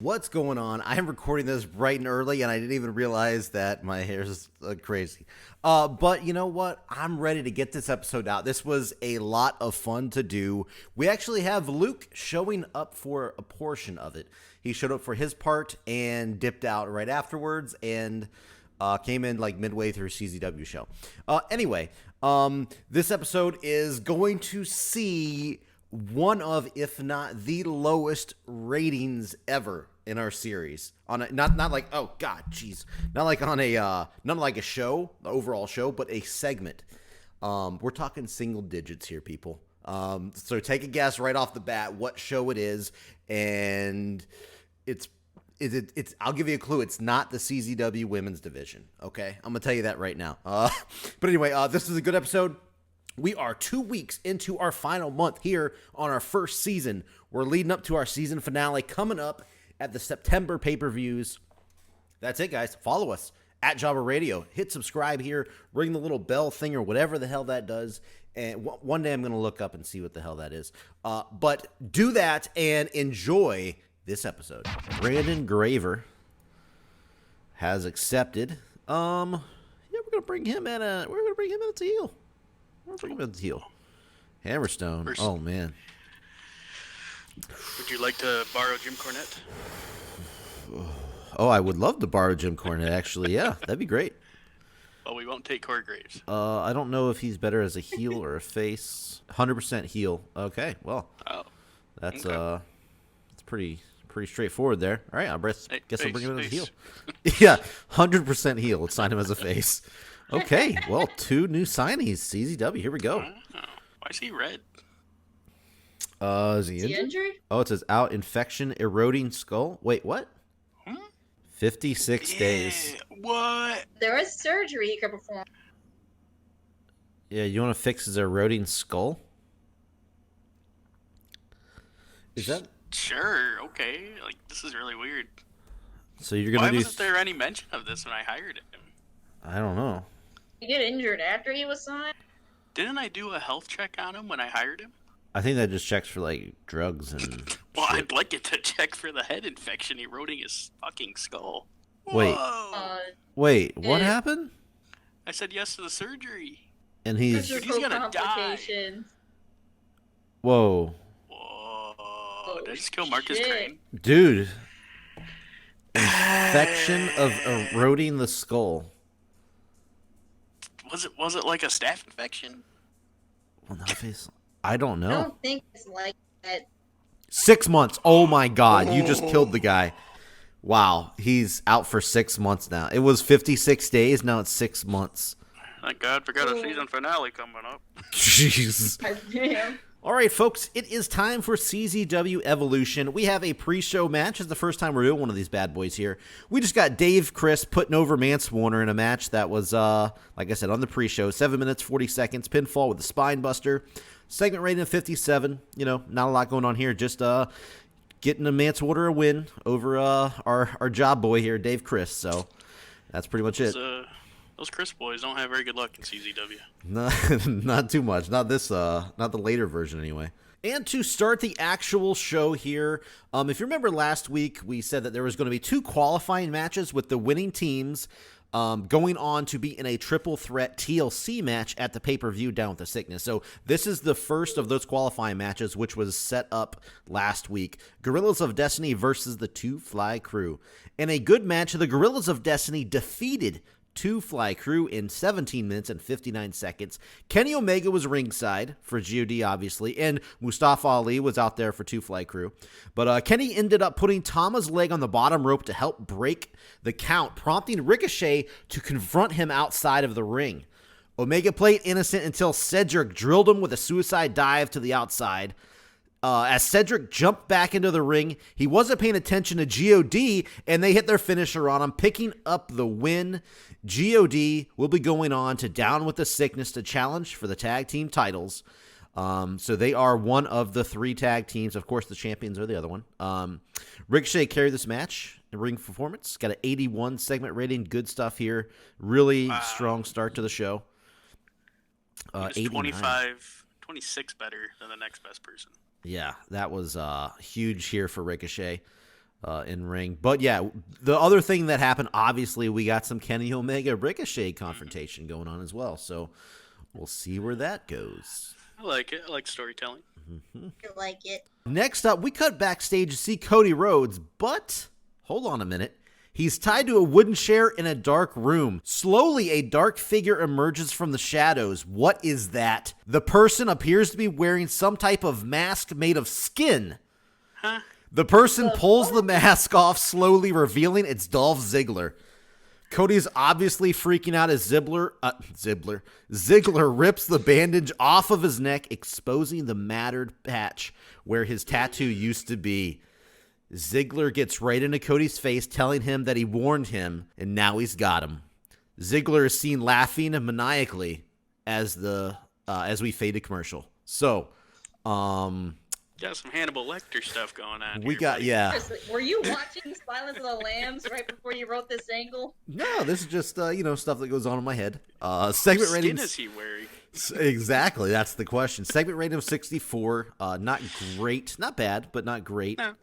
What's going on? I am recording this bright and early, and I didn't even realize that my hair is crazy. But you know what? I'm ready to get this episode out. This was a lot of fun to do. We actually have Luke showing up for a portion of it. He showed up for his part and dipped out right afterwards, and came in like midway through CZW show. Anyway, this episode is going to see one of, if not the lowest ratings ever in our series. On a, not like, oh god, jeez, not like on a not like a show, the overall show, but a segment. We're talking single digits here, people. So take a guess right off the bat what show it is, and it's I'll give you a clue. It's not the CZW women's division. Okay, I'm gonna tell you that right now. But anyway, this is a good episode. We are 2 weeks into our final month here on our first season. We're leading up to our season finale coming up at the September pay-per-views. That's it, guys. Follow us at Java Radio. Hit subscribe here. Ring the little bell thing or whatever the hell that does. And one day I'm going to look up and see what the hell that is. But do that and enjoy this episode. Brandon Graver has accepted. Yeah, we're going to bring him in a heel. Hammerstone. Oh, man. Would you like to borrow Jim Cornette? Oh, I would love to borrow Jim Cornette, actually. Yeah, that'd be great. Well, we won't take Corey Graves. I don't know if he's better as a heel or a face. 100% heel. Okay, well, that's pretty straightforward there. All right, guess I'll bring him as a heel. Yeah, 100% heel. Let's sign him as a face. Okay, well, 2 new signees. CZW, here we go. Why is he red? Is he injured? Oh, it says out, infection, eroding skull. Wait, what? 56 days. What? There is surgery he could perform. Yeah, you want to fix his eroding skull? Is that? Sure, okay. Like, this is really weird. So you're going to do... Why wasn't there any mention of this when I hired him? I don't know. He get injured after he was signed? Didn't I do a health check on him when I hired him? I think that just checks for, like, drugs and Well, shit. I'd like it to check for the head infection eroding his fucking skull. Wait. Whoa. Wait, what happened? I said yes to the surgery. And he's gonna die. Whoa. Whoa. Did I just kill Marcus Crane? Dude. Infection of eroding the skull. Was it like a staph infection? Well, I don't know. I don't think it's like that. 6 months. Oh my god, you just killed the guy. Wow, he's out for 6 months now. It was 56 days, now it's 6 months. Thank God, we got a season finale coming up. Jeez. All right, folks, it is time for CZW Evolution. We have a pre-show match. It's the first time we're doing one of these bad boys here. We just got Dave Chris putting over Mance Warner in a match that was, like I said, on the pre-show, 7 minutes, 40 seconds, pinfall with a spine buster. Segment rating of 57. You know, not a lot going on here. Just getting a Mance Warner a win over our job boy here, Dave Chris. So that's pretty much it. Those Chris boys don't have very good luck in CZW. No, not too much. Not this. Not the later version, anyway. And to start the actual show here, if you remember last week, we said that there was going to be 2 qualifying matches with the winning teams going on to be in a triple threat TLC match at the pay-per-view Down with the Sickness. So this is the first of those qualifying matches, which was set up last week. Gorillas of Destiny versus the Two Fly Crew. In a good match, the Gorillas of Destiny defeated Two Fly Crew in 17 minutes and 59 seconds. Kenny Omega was ringside for GOD, obviously, and Mustafa Ali was out there for Two Fly Crew. But Kenny ended up putting Tama's leg on the bottom rope to help break the count, prompting Ricochet to confront him outside of the ring. Omega played innocent until Cedric drilled him with a suicide dive to the outside. As Cedric jumped back into the ring, he wasn't paying attention to GOD, and they hit their finisher on him, picking up the win. GOD will be going on to Down with the Sickness to challenge for the tag team titles. So they are one of the 3 tag teams. Of course, the champions are the other one. Ricochet carried this match in ring performance. Got an 81 segment rating. Good stuff here. Really strong start to the show. 26 better than the next best person. Yeah, that was huge here for Ricochet. in ring. But yeah, the other thing that happened, obviously, we got some Kenny Omega Ricochet confrontation going on as well. So we'll see where that goes. I like it. I like storytelling. I like it. Next up, we cut backstage to see Cody Rhodes, but hold on a minute. He's tied to a wooden chair in a dark room. Slowly, a dark figure emerges from the shadows. What is that? The person appears to be wearing some type of mask made of skin. Huh? The person pulls the mask off, slowly revealing it's Dolph Ziggler. Cody's obviously freaking out as Ziggler rips the bandage off of his neck, exposing the matted patch where his tattoo used to be. Ziggler gets right into Cody's face, telling him that he warned him, and now he's got him. Ziggler is seen laughing maniacally as we fade to commercial. So, got some Hannibal Lecter stuff going on. We got, yeah. Were you watching Silence of the Lambs right before you wrote this angle? No, this is just stuff that goes on in my head. Segment rating. What skin is he wearing? Exactly, that's the question. Segment rating of 64. Not great, not bad, but not great. No.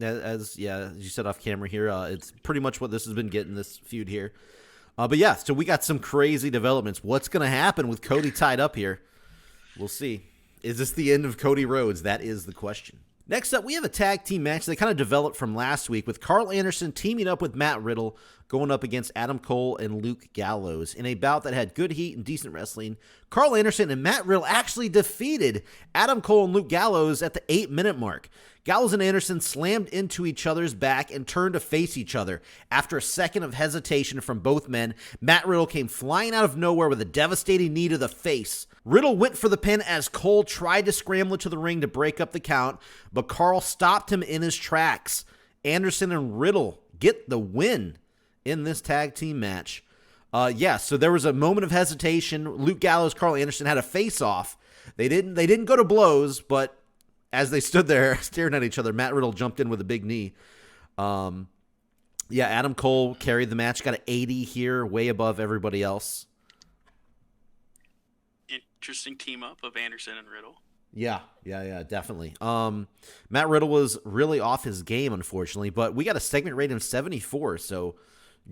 As you said off camera here, it's pretty much what this has been getting, this feud here. But yeah, so we got some crazy developments. What's going to happen with Cody tied up here? We'll see. Is this the end of Cody Rhodes? That is the question. Next up, we have a tag team match that kind of developed from last week with Carl Anderson teaming up with Matt Riddle going up against Adam Cole and Luke Gallows in a bout that had good heat and decent wrestling. Carl Anderson and Matt Riddle actually defeated Adam Cole and Luke Gallows at the 8-minute mark. Gallows and Anderson slammed into each other's back and turned to face each other. After a second of hesitation from both men, Matt Riddle came flying out of nowhere with a devastating knee to the face. Riddle went for the pin as Cole tried to scramble to the ring to break up the count, but Carl stopped him in his tracks. Anderson and Riddle get the win in this tag team match. So there was a moment of hesitation. Luke Gallows, Carl Anderson had a face-off. They didn't go to blows, but as they stood there staring at each other, Matt Riddle jumped in with a big knee. Adam Cole carried the match, got an 80 here, way above everybody else. Interesting team up of Anderson and Riddle. Yeah, definitely. Matt Riddle was really off his game, unfortunately, but we got a segment rating of 74, so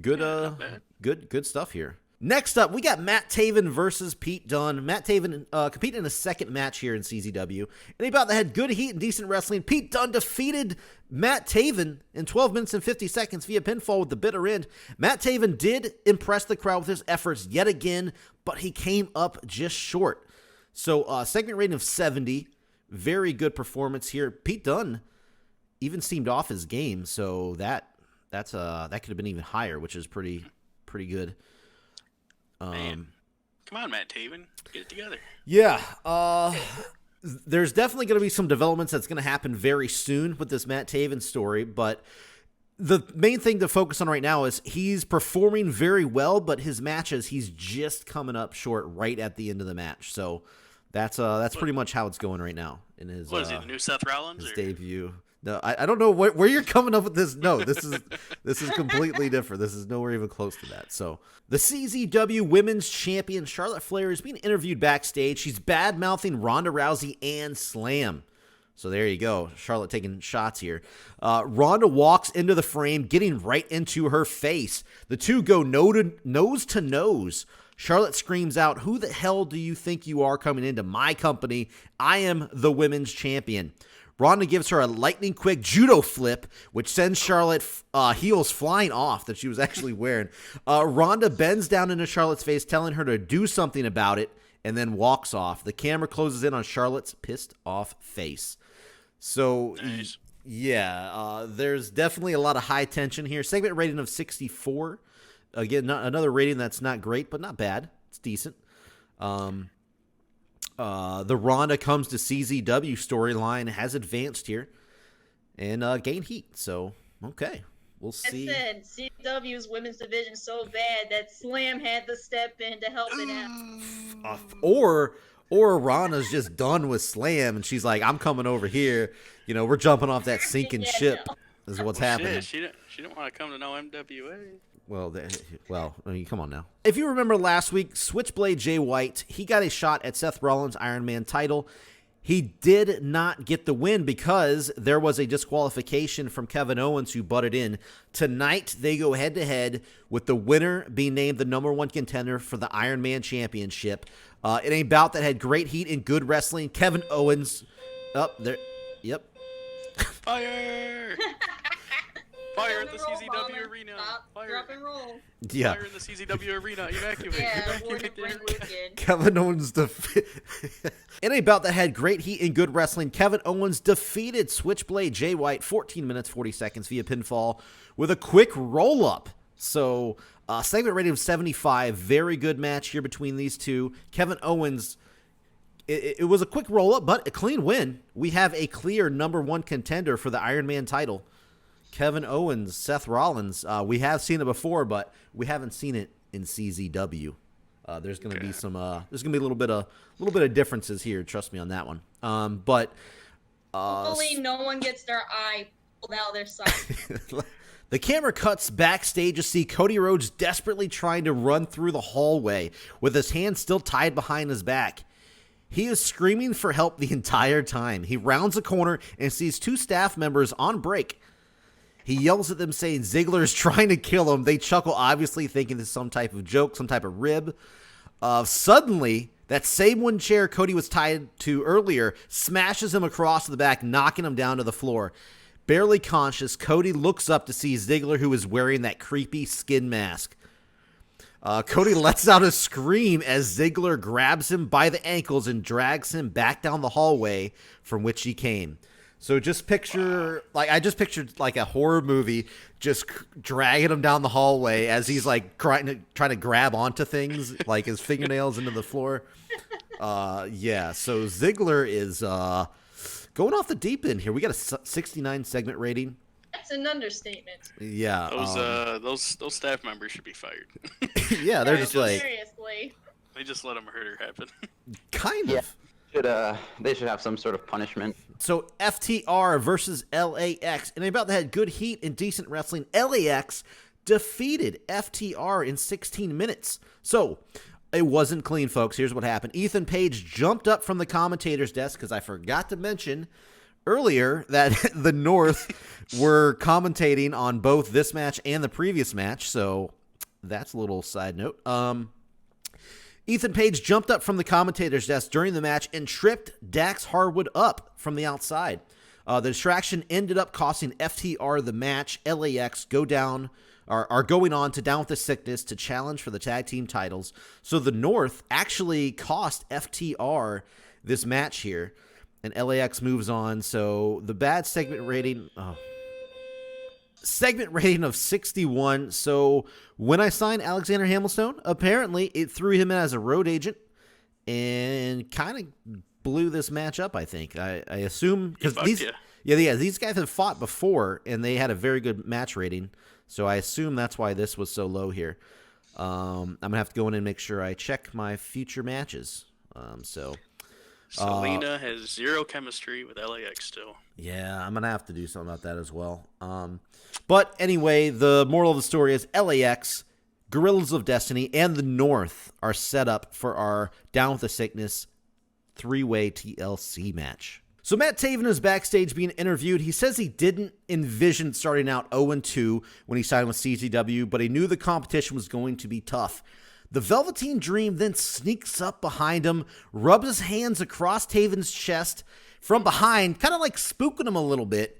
good, good stuff here. Next up, we got Matt Taven versus Pete Dunne. Matt Taven competed in a second match here in CZW. And a bout that had good heat and decent wrestling. Pete Dunne defeated Matt Taven in 12 minutes and 50 seconds via pinfall with the bitter end. Matt Taven did impress the crowd with his efforts yet again, but he came up just short. So segment rating of 70. Very good performance here. Pete Dunne even seemed off his game, so that could have been even higher, which is pretty good. Man. Come on, Matt Taven. Get it together. Yeah. There's definitely going to be some developments that's going to happen very soon with this Matt Taven story, but the main thing to focus on right now is he's performing very well, but his matches, he's just coming up short right at the end of the match. So that's pretty much how it's going right now in his What is it, the new Seth Rollins? His debut. No, I don't know where you're coming up with this. No, this is completely different. This is nowhere even close to that. So the CZW Women's Champion Charlotte Flair is being interviewed backstage. She's bad-mouthing Ronda Rousey and Slam. So there you go. Charlotte taking shots here. Ronda walks into the frame, getting right into her face. The two go nose to nose. Charlotte screams out, "Who the hell do you think you are coming into my company? I am the women's champion." Ronda gives her a lightning-quick judo flip, which sends Charlotte heels flying off that she was actually wearing. Ronda bends down into Charlotte's face, telling her to do something about it, and then walks off. The camera closes in on Charlotte's pissed-off face. So, Nice. There's definitely a lot of high tension here. Segment rating of 64. Again, another rating that's not great, but not bad. It's decent. The Ronda comes to CZW storyline has advanced here and gained heat. So, okay, we'll see. I said CW's women's division so bad that Slam had to step in to help it out. Or Ronda's just done with Slam and she's like, I'm coming over here. We're jumping off that sinking ship. Is what's happening. Shit, she didn't want to come to no MWA. Well, I mean, come on now. If you remember last week, Switchblade Jay White, he got a shot at Seth Rollins' Iron Man title. He did not get the win because there was a disqualification from Kevin Owens, who butted in. Tonight, they go head-to-head with the winner being named the #1 contender for the Iron Man Championship. In a bout that had great heat and good wrestling, Kevin Owens... Yep. Fire! Fire in the CZW arena. Fire. Drop and roll. Yeah. Fire in the CZW arena. Evacuate. Yeah, Warden Evacuate bring weekend. Kevin Owens in a bout that had great heat and good wrestling, Kevin Owens defeated Switchblade Jay White 14 minutes 40 seconds via pinfall with a quick roll-up. So, segment rating of 75. Very good match here between these two. Kevin Owens, it was a quick roll-up, but a clean win. We have a clear #1 contender for the Iron Man title. Kevin Owens, Seth Rollins. We have seen it before, but we haven't seen it in CZW. There's going to be some. There's going to be a little bit of differences here. Trust me on that one. But hopefully, no one gets their eye pulled out of their socket. The camera cuts backstage to see Cody Rhodes desperately trying to run through the hallway with his hands still tied behind his back. He is screaming for help the entire time. He rounds a corner and sees 2 staff members on break. He yells at them saying Ziggler is trying to kill him. They chuckle, obviously thinking this is some type of joke, some type of rib. Suddenly, that same wooden chair Cody was tied to earlier smashes him across the back, knocking him down to the floor. Barely conscious, Cody looks up to see Ziggler, who is wearing that creepy skin mask. Cody lets out a scream as Ziggler grabs him by the ankles and drags him back down the hallway from which he came. So just picture, I just pictured like a horror movie, just dragging him down the hallway as he's like trying to grab onto things, like his fingernails into the floor. Yeah. So Ziggler is going off the deep end here. We got a 69 segment rating. That's an understatement. Yeah. Those staff members should be fired. Yeah, they're just like, seriously. They just let a murder happen. kind Yeah. of. They should have some sort of punishment. So FTR versus LAX. And about that had good heat and decent wrestling. LAX defeated FTR in 16 minutes. So it wasn't clean, folks. Here's what happened. Ethan Page jumped up from the commentator's desk because I forgot to mention earlier that the North were commentating on both this match and the previous match. So that's a little side note. Ethan Page jumped up from the commentator's desk during the match and tripped Dax Harwood up from the outside. The distraction ended up costing FTR the match. LAX are going on to Down with the Sickness to challenge for the tag team titles. So the North actually cost FTR this match here, and LAX moves on. So the bad segment rating... Segment rating of 61. So when I signed Alexander Hamilstone, apparently it threw him in as a road agent and kind of blew this match up, I think. I assume because these guys have fought before and they had a very good match rating. So I assume that's why this was so low here. I'm going to have to go in and make sure I check my future matches. Selena has zero chemistry with LAX still. Yeah, I'm going to have to do something about that as well. But anyway, the moral of the story is LAX, Guerrillas of Destiny, and the North are set up for our Down with the Sickness 3-way TLC match. So Matt Taven is backstage being interviewed. He says he didn't envision starting out 0-2 when he signed with CZW, but he knew the competition was going to be tough. The Velveteen Dream then sneaks up behind him, rubs his hands across Taven's chest from behind, kind of like spooking him a little bit.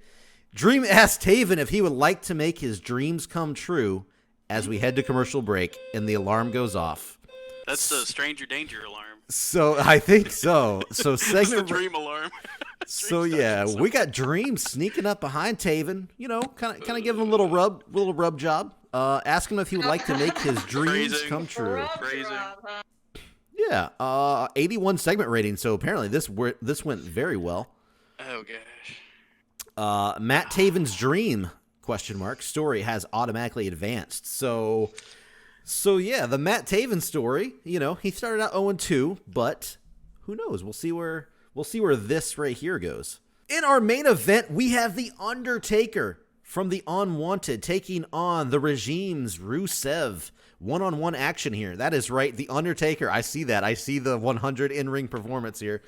Dream asks Taven if he would like to make his dreams come true as we head to commercial break, and the alarm goes off. That's the Stranger Danger alarm. So I think so. So It's the segment dream alarm. So yeah, we got Dream sneaking up behind Taven, kind of giving him a little rub job. Ask him if he would like to make his dreams come true. Yeah, 81 segment rating. So apparently this went very well. Oh gosh. Matt Taven's dream ? Story has automatically advanced. So yeah, the Matt Taven story. He started out 0-2, but who knows? We'll see where this right here goes. In our main event, we have The Undertaker from the Unwanted, taking on the Regime's Rusev. One-on-one action here. That is right. The Undertaker. I see that. I see the 100 in-ring performance here.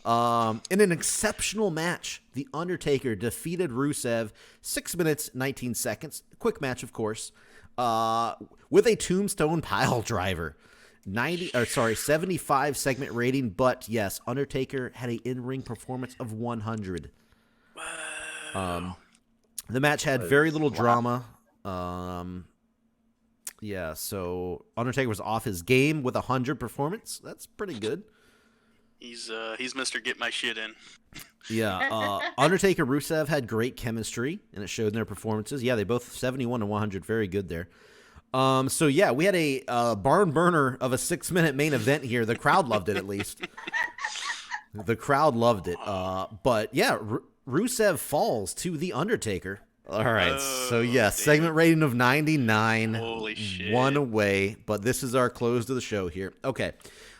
In an exceptional match, the Undertaker defeated Rusev 6 minutes, 19 seconds. Quick match, of course. With a tombstone pile driver. 75 segment rating, but yes, Undertaker had an in-ring performance of 100. Wow. The match had very little drama. Yeah, so Undertaker was off his game with 100 performance. That's pretty good. He's Mr. Get My Shit In. Yeah, Undertaker Rusev had great chemistry, and it showed in their performances. Yeah, they both 71 and 100, very good there. So yeah, we had a barn burner of a 6-minute main event here. The crowd loved it, at least. The crowd loved it. But yeah, Rusev falls to the Undertaker. All right, so yeah, segment rating of 99. Holy shit. One away, but this is our close to the show here. Okay,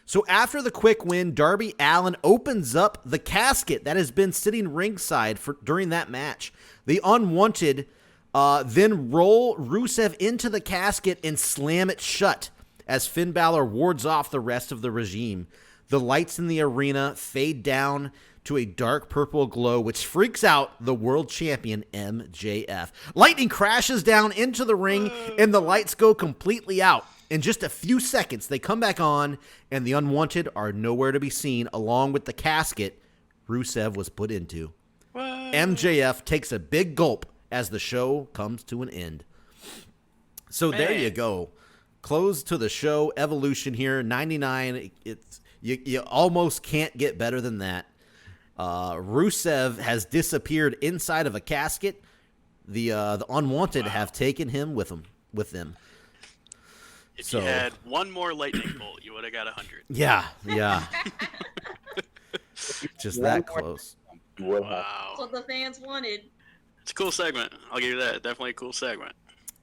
so after the quick win, Darby Allin opens up the casket that has been sitting ringside during that match. The Unwanted then roll Rusev into the casket and slam it shut as Finn Balor wards off the rest of the Regime. The lights in the arena fade down to a dark purple glow, which freaks out the world champion MJF. Lightning crashes down into the ring, and the lights go completely out. In just a few seconds, they come back on, and the Unwanted are nowhere to be seen, along with the casket Rusev was put into. MJF takes a big gulp as the show comes to an end. So there you go. Close to the show. Evolution here, 99. You almost can't get better than that. Rusev has disappeared inside of a casket. The Unwanted have taken him with them. If you had one more lightning bolt, you would have got 100. Yeah. Just that close. Wow. That's what the fans wanted. It's a cool segment. I'll give you that. Definitely a cool segment.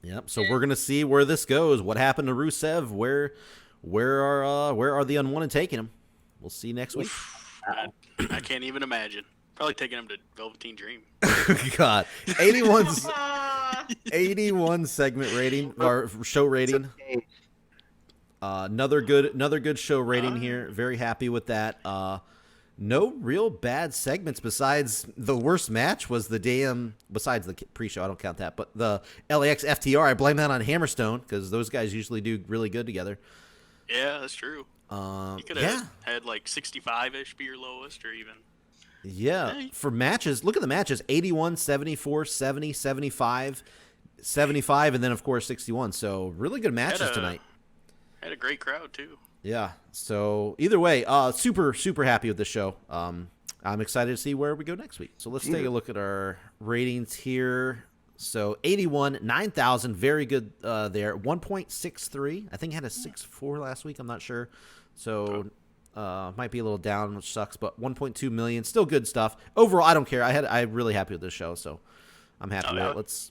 Yep. So we're gonna see where this goes. What happened to Rusev? Where are the Unwanted taking him? We'll see next week. I can't even imagine. Probably taking him to Velveteen Dream. God, 81 segment rating or show rating. Another good show rating here. Very happy with that. No real bad segments besides the worst match was besides the pre-show. I don't count that, but the LAX FTR. I blame that on Hammerstone because those guys usually do really good together. Yeah, that's true. You could have had like 65-ish be your lowest, or even. Yeah, for matches, look at the matches: 81, 74, 70, 75, 75, and then of course 61. So really good matches tonight. Had a great crowd too. Yeah. So either way, super happy with the show. I'm excited to see where we go next week. So let's take a look at our ratings here. So 81, 9,000, very good there. 1.63. I think I had a 6.4 last week. I'm not sure. So might be a little down, which sucks. But 1.2 million, still good stuff. Overall, I don't care. I'm really happy with this show, so I'm happy with it. Let's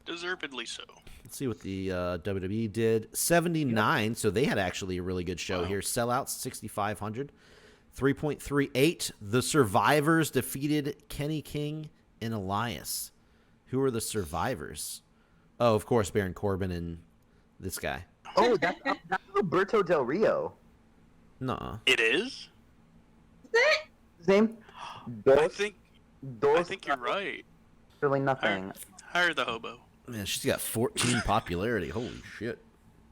deservedly so. Let's see what the WWE did. 79, so they had actually a really good show here. Sellouts, 6,500. 3.38. The Survivors defeated Kenny King and Elias. Who are the Survivors? Oh, of course, Baron Corbin and this guy. Oh, that's Roberto Del Rio. Nuh-uh. It is? His name? I think you're right. Really nothing. Hire the hobo. Man, she's got 14 popularity. Holy shit.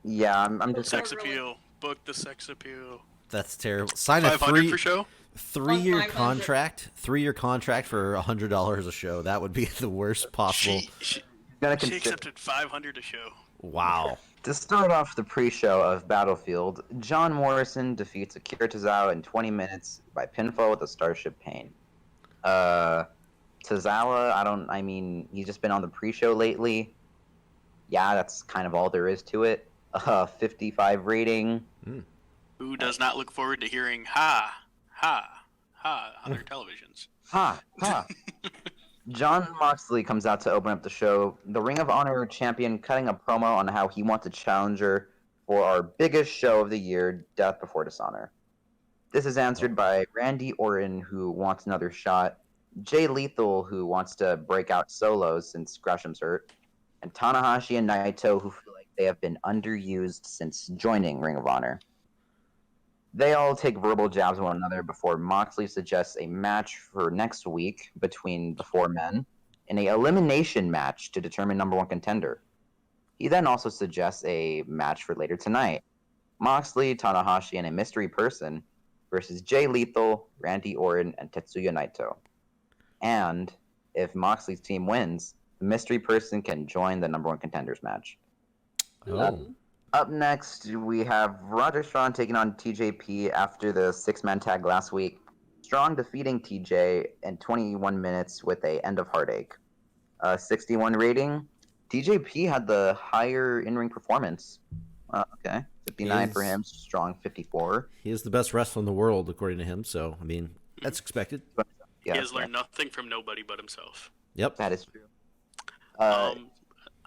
Yeah, I'm just... Sex appeal. Book the sex appeal. That's terrible. Sign a 500 for show? 3-year contract. 3-year contract for $100 a show. That would be the worst possible. She accepted $500 a show. Wow. To start off the pre-show of Battlefield, John Morrison defeats Akira Tozawa in 20 minutes by pinfall with a Starship Pain. Tozawa, he's just been on the pre-show lately. Yeah, that's kind of all there is to it. 55 rating. Who does not look forward to hearing ha, ha, ha on their televisions? Ha, ha. John Moxley comes out to open up the show. The Ring of Honor champion cutting a promo on how he wants a challenger for our biggest show of the year, Death Before Dishonor. This is answered by Randy Orton, who wants another shot. Jay Lethal, who wants to break out solos since Gresham's hurt, and Tanahashi and Naito, who feel like they have been underused since joining Ring of Honor. They all take verbal jabs at one another before Moxley suggests a match for next week between the four men in a elimination match to determine number one contender. He then also suggests a match for later tonight. Moxley, Tanahashi, and a mystery person versus Jay Lethal, Randy Orton, and Tetsuya Naito. And if Moxley's team wins, the mystery person can join the number one contenders match. Oh. Up next, we have Roger Strong taking on TJP after the six-man tag last week. Strong defeating TJ in 21 minutes with a end of heartache. 61 rating. TJP had the higher in-ring performance. Okay. 59 for him. Strong 54. He is the best wrestler in the world, according to him. So, I mean, that's expected. He has learned nothing from nobody but himself. Yep. That is true.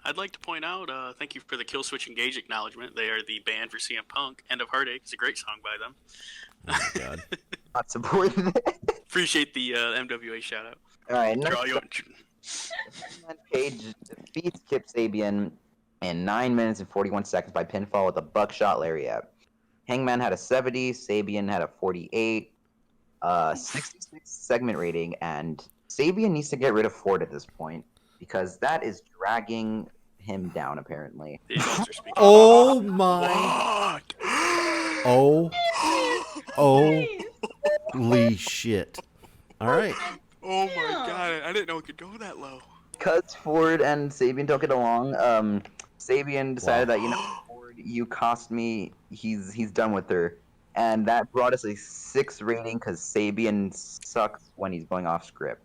I'd like to point out, thank you for the Killswitch Engage acknowledgement. They are the band for CM Punk. End of Heartache. It's a great song by them. Oh, my God. Not supporting it. Appreciate the MWA shout out. All right. Draw you Page defeats Kip Sabian in 9 minutes and 41 seconds by pinfall with a buckshot lariat. Hangman had a 70, Sabian had a 48, 66 segment rating, and Sabian needs to get rid of Ford at this point because that is dragging him down, apparently. Oh, my. What? Oh. Holy shit. All right. Oh my god, I didn't know it could go that low. Because Ford and Sabian don't get along, Sabian decided that, Ford, you cost me, he's done with her. And that brought us a 6 rating because Sabian sucks when he's going off script.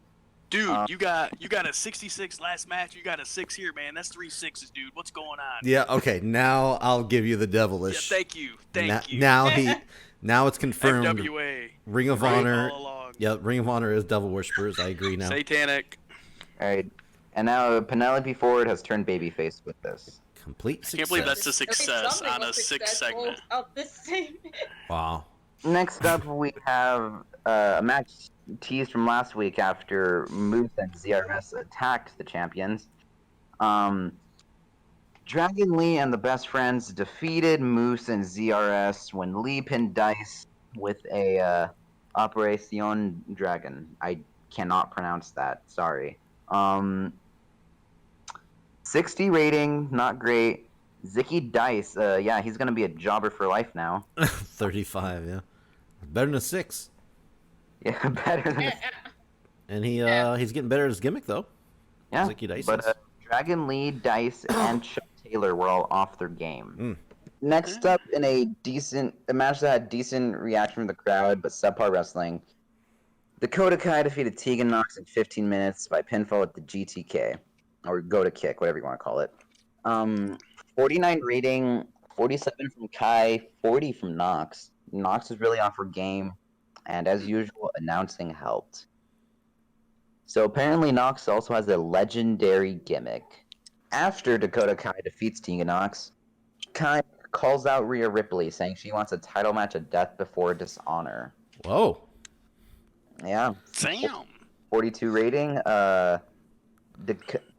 Dude, you got a 66 last match, you got a 6 here, man. That's 3 6s, dude. What's going on? Yeah, okay. Now I'll give you the devilish. Yeah, thank you. Now it's confirmed. MWA. Ring of Honor. Yeah, Ring of Honor is Devil Worshippers. I agree now. Satanic. All right. And now Penelope Ford has turned babyface with this. Complete success. I can't believe that's a success on a 6 segment. Wow. Next up, we have a match teased from last week after Moose and ZRS attacked the champions. Dragon Lee and the Best Friends defeated Moose and ZRS when Lee pinned Dice with a Operacion Dragon. I cannot pronounce that. Sorry. 60 rating, not great. Zicky Dice, he's gonna be a jobber for life now. 35, yeah. Better than a 6. Yeah, better than. And he's getting better at his gimmick though. Yeah, Zicky Dice. But Dragon Lee, Dice, and Chuck Taylor were all off their game. Next up, in a match that had decent reaction from the crowd, but subpar wrestling, Dakota Kai defeated Tegan Knox in 15 minutes by pinfall with the GTK, or go to kick, whatever you want to call it. 49 rating, 47 from Kai, 40 from Knox. Knox was really off her game, and as usual, announcing helped. So apparently Knox also has a legendary gimmick. After Dakota Kai defeats Tegan Knox, Kai calls out Rhea Ripley, saying she wants a title match of Death Before Dishonor. Whoa. Yeah. Damn. 42 rating.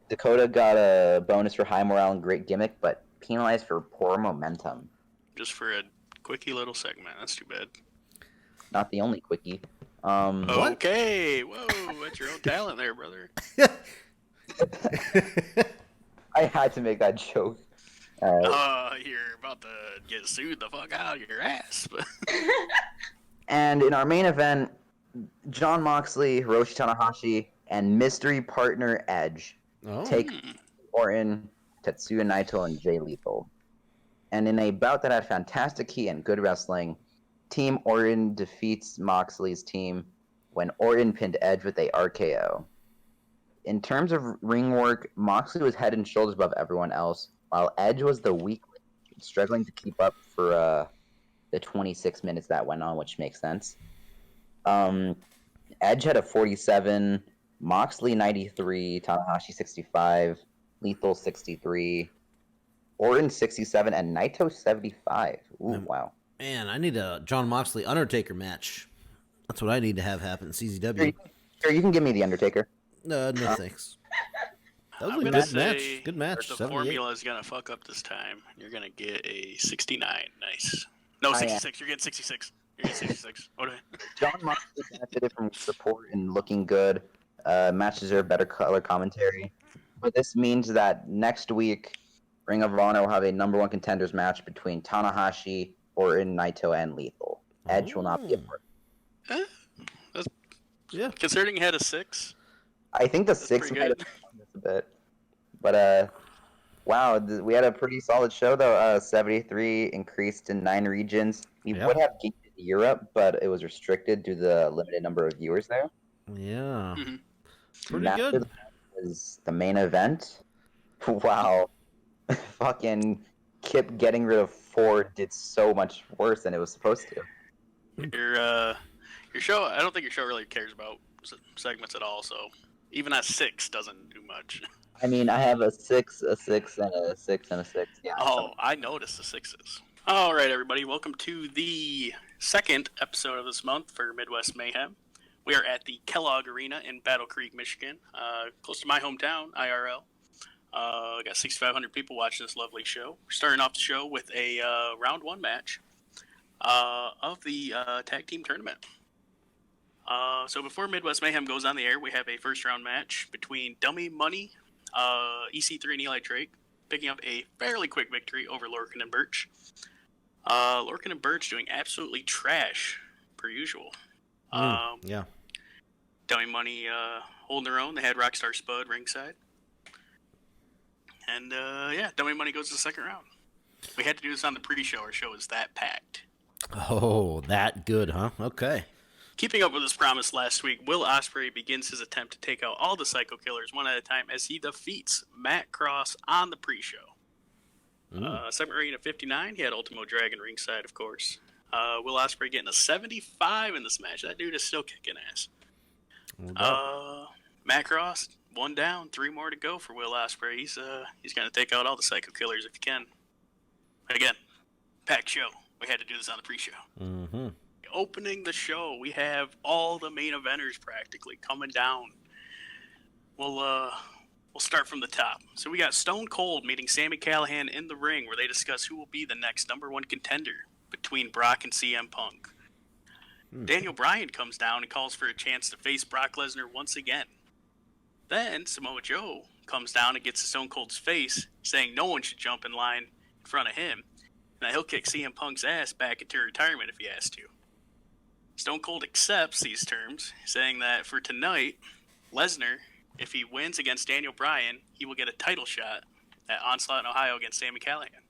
Dakota got a bonus for high morale and great gimmick, but penalized for poor momentum. Just for a quickie little segment. That's too bad. Not the only quickie. Okay. Whoa, that's your own talent there, brother. I had to make that joke. You're about to get sued the fuck out of your ass. And in our main event, Jon Moxley, Hiroshi Tanahashi, and mystery partner Edge take Orton, Tetsuya Naito, and Jay Lethal. And in a bout that had fantastic heat and good wrestling, Team Orton defeats Moxley's team when Orton pinned Edge with a RKO. In terms of ring work, Moxley was head and shoulders above everyone else, while Edge was the weak link, struggling to keep up for the 26 minutes that went on, which makes sense. Edge had a 47, Moxley 93, Tanahashi 65, Lethal 63, Orton 67, and Naito 75. Ooh, wow. Man, I need a Jon Moxley Undertaker match. That's what I need to have happen in CZW. Sure, you can give me the Undertaker. No, thanks. That was I'm a gonna good match. say Good match. the 78. formula is gonna fuck up this time. You're gonna get a 69. Nice. No, I am. 66. You're getting 66. You're getting 66. Okay. John Moxley benefited from support and looking good. Matches are better color commentary. But this means that next week, Ring of Honor will have a number 1 contenders match between Tanahashi, Orton, Naito, and Lethal. Edge will not be a part. Yeah. Considering he had a 6. I think the That's 6 pretty might have good. won this a bit. But, wow, we had a pretty solid show, though. 73 increased in 9 regions. We Yeah. would have gained in Europe, but it was restricted due to the limited number of viewers there. Yeah. Mm-hmm. Pretty Match of good. the match was the main event. Wow. Fucking Kip getting rid of 4 did so much worse than it was supposed to. Your show. I don't think your show really cares about segments at all. So even a 6 doesn't do much. I mean, I have a 6, a 6, and a 6, and a 6. Yeah. Oh, I noticed the 6s. All right, everybody. Welcome to the second episode of this month for Midwest Mayhem. We are at the Kellogg Arena in Battle Creek, Michigan, close to my hometown, IRL. Got 6,500 people watching this lovely show. We're starting off the show with a round 1 match of the tag team tournament. So before Midwest Mayhem goes on the air, we have a first round match between Dummy Money, EC3, and Eli Drake, picking up a fairly quick victory over Lorcan and Birch. Lorcan and Birch doing absolutely trash, per usual. Yeah. Dummy Money holding their own. They had Rockstar Spud ringside. And, Dummy Money goes to the second round. We had to do this on the pre-show. Our show is that packed. Oh, that good, huh? Okay. Keeping up with his promise last week, Will Ospreay begins his attempt to take out all the Psycho Killers one at a time as he defeats Matt Cross on the pre-show. Segment rating of 59. He had Ultimo Dragon ringside, of course. Will Ospreay getting a 75 in this match. That dude is still kicking ass. Matt Cross, 1 down, 3 more to go for Will Ospreay. He's going to take out all the Psycho Killers if he can. Again, packed show. We had to do this on the pre-show. Mm-hmm. Opening the show, we have all the main eventers practically coming down. We'll start from the top. So we got Stone Cold meeting Sami Callihan in the ring, where they discuss who will be the next number 1 contender between Brock and CM Punk. Daniel Bryan comes down and calls for a chance to face Brock Lesnar once again. Then Samoa Joe comes down and gets to Stone Cold's face, saying no one should jump in line in front of him, and that he'll kick CM Punk's ass back into retirement if he has to. Stone Cold accepts these terms, saying that for tonight, Lesnar, if he wins against Daniel Bryan, he will get a title shot at Onslaught in Ohio against Sami Callihan.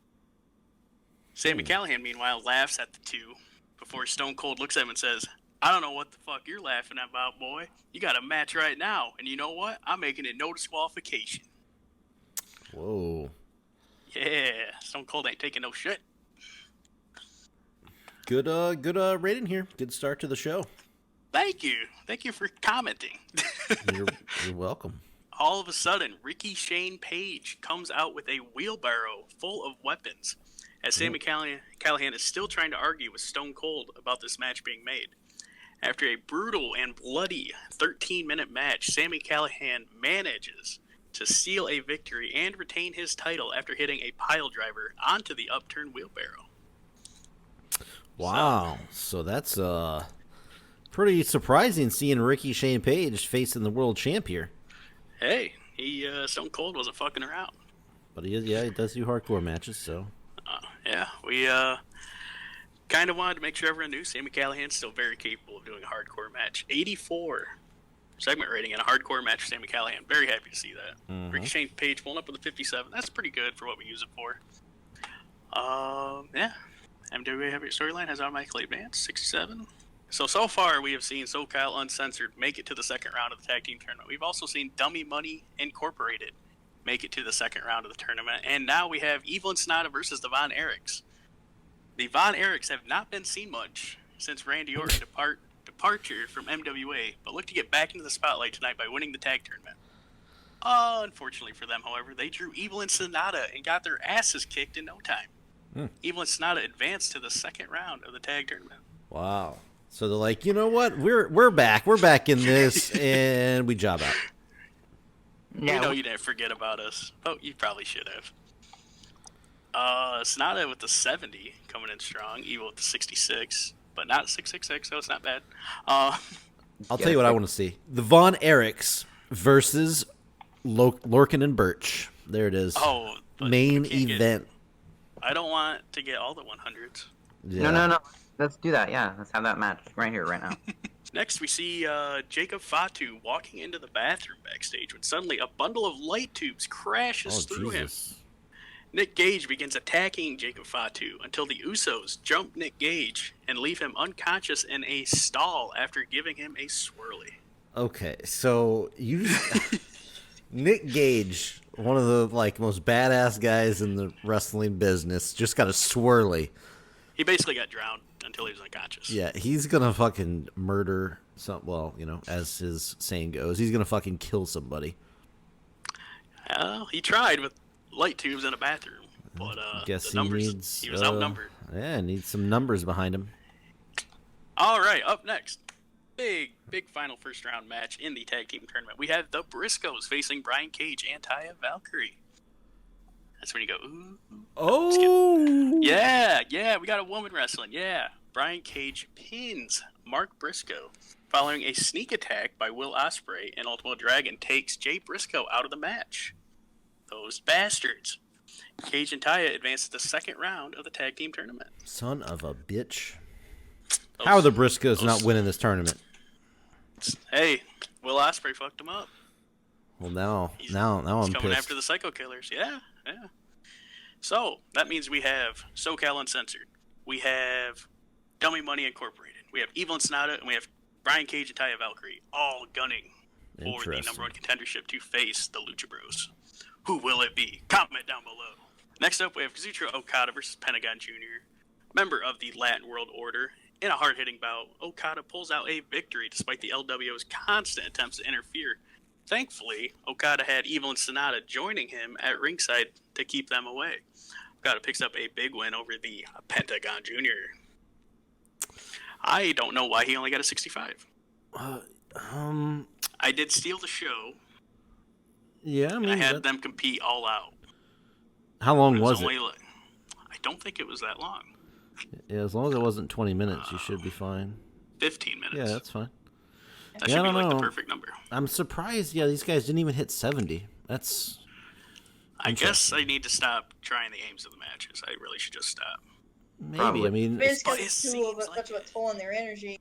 Sami Callihan, meanwhile, laughs at the two before Stone Cold looks at him and says, "I don't know what the fuck you're laughing about, boy. You got a match right now, and you know what? I'm making it no disqualification." Whoa. Yeah, Stone Cold ain't taking no shit. Good rating here. Good start to the show. Thank you for commenting. You're welcome. All of a sudden, Ricky Shane Page comes out with a wheelbarrow full of weapons, as Sami Callihan is still trying to argue with Stone Cold about this match being made. After a brutal and bloody 13-minute match, Sami Callihan manages to seal a victory and retain his title after hitting a pile driver onto the upturned wheelbarrow. Wow. So that's pretty surprising seeing Ricky Shane Page facing the world champ here. Hey, Stone Cold wasn't fucking around. But he does do hardcore matches, so. We kind of wanted to make sure everyone knew Sami Callihan's still very capable of doing a hardcore match. 84 segment rating in a hardcore match for Sami Callihan. Very happy to see that. Ricky Shane Page pulling up with a 57. That's pretty good for what we use it for. MWA Heavyweight Storyline has automatically advanced, 67. So far we have seen SoCal Uncensored make it to the second round of the tag team tournament. We've also seen Dummy Money Incorporated make it to the second round of the tournament. And now we have Evil and Sonata versus the Von Erichs. The Von Erichs have not been seen much since Randy Orton's departure from MWA, but look to get back into the spotlight tonight by winning the tag tournament. Unfortunately for them, however, they drew Evil and Sonata and got their asses kicked in no time. Evil and Sonata advanced to the second round of the tag tournament. Wow. So they're like, you know what? We're back. We're back in this, and we job out. We know you didn't forget about us. Oh, you probably should have. Sonata with the 70 coming in strong. Evil with the 66, but not 666, so it's not bad. I'll tell you what I want to see: the Von Erichs versus Lorcan and Birch. There it is. Oh, main event. I don't want to get all the 100s. Yeah. No. Let's do that. Yeah, let's have that match right here, right now. Next, we see Jacob Fatu walking into the bathroom backstage when suddenly a bundle of light tubes crashes through him. Nick Gage begins attacking Jacob Fatu until the Usos jump Nick Gage and leave him unconscious in a stall after giving him a swirly. Okay, so Nick Gage, one of the most badass guys in the wrestling business, just got a swirly. He basically got drowned until he was unconscious. Yeah, he's gonna fucking murder some. Well, as his saying goes, he's gonna fucking kill somebody. He tried with light tubes in a bathroom, but Guess the numbers, he was outnumbered. Yeah, needs some numbers behind him. All right, up next, big final first round match in the tag team tournament. We have the Briscoes facing Brian Cage and Taya Valkyrie. That's when you go, ooh. Oh! Yeah, we got a woman wrestling. Yeah. Brian Cage pins Mark Briscoe following a sneak attack by Will Ospreay, and Ultimo Dragon takes Jay Briscoe out of the match. Those bastards. Cage and Taya advance to the second round of the tag team tournament. Son of a bitch. How are the Briscoes not winning this tournament? Hey, Will Ospreay fucked him up. Well, now He's I'm coming pissed. after the Psycho Killers. Yeah. So, that means we have SoCal Uncensored. We have Dummy Money Incorporated. We have Evil and Sonata, and we have Brian Cage and Taya Valkyrie, all gunning for the number one contendership to face the Lucha Bros. Who will it be? Comment down below. Next up, we have Kazuchika Okada versus Pentagon Jr., member of the Latin World Order. In a hard-hitting bout, Okada pulls out a victory despite the LWO's constant attempts to interfere. Thankfully, Okada had Evil and Sonata joining him at ringside to keep them away. Okada picks up a big win over the Pentagon Jr. I don't know why he only got a 65. I did steal the show. Yeah, I mean, I had them compete all out. How long was it? I don't think it was that long. Yeah, as long as it wasn't 20 minutes, you should be fine. 15 minutes. Yeah, that's fine. That should be the perfect number. I'm surprised. Yeah, these guys didn't even hit 70. That's. I guess I need to stop trying the aims of the matches. I really should just stop. Maybe. Probably. I mean, It's because two of such a toll on their energy.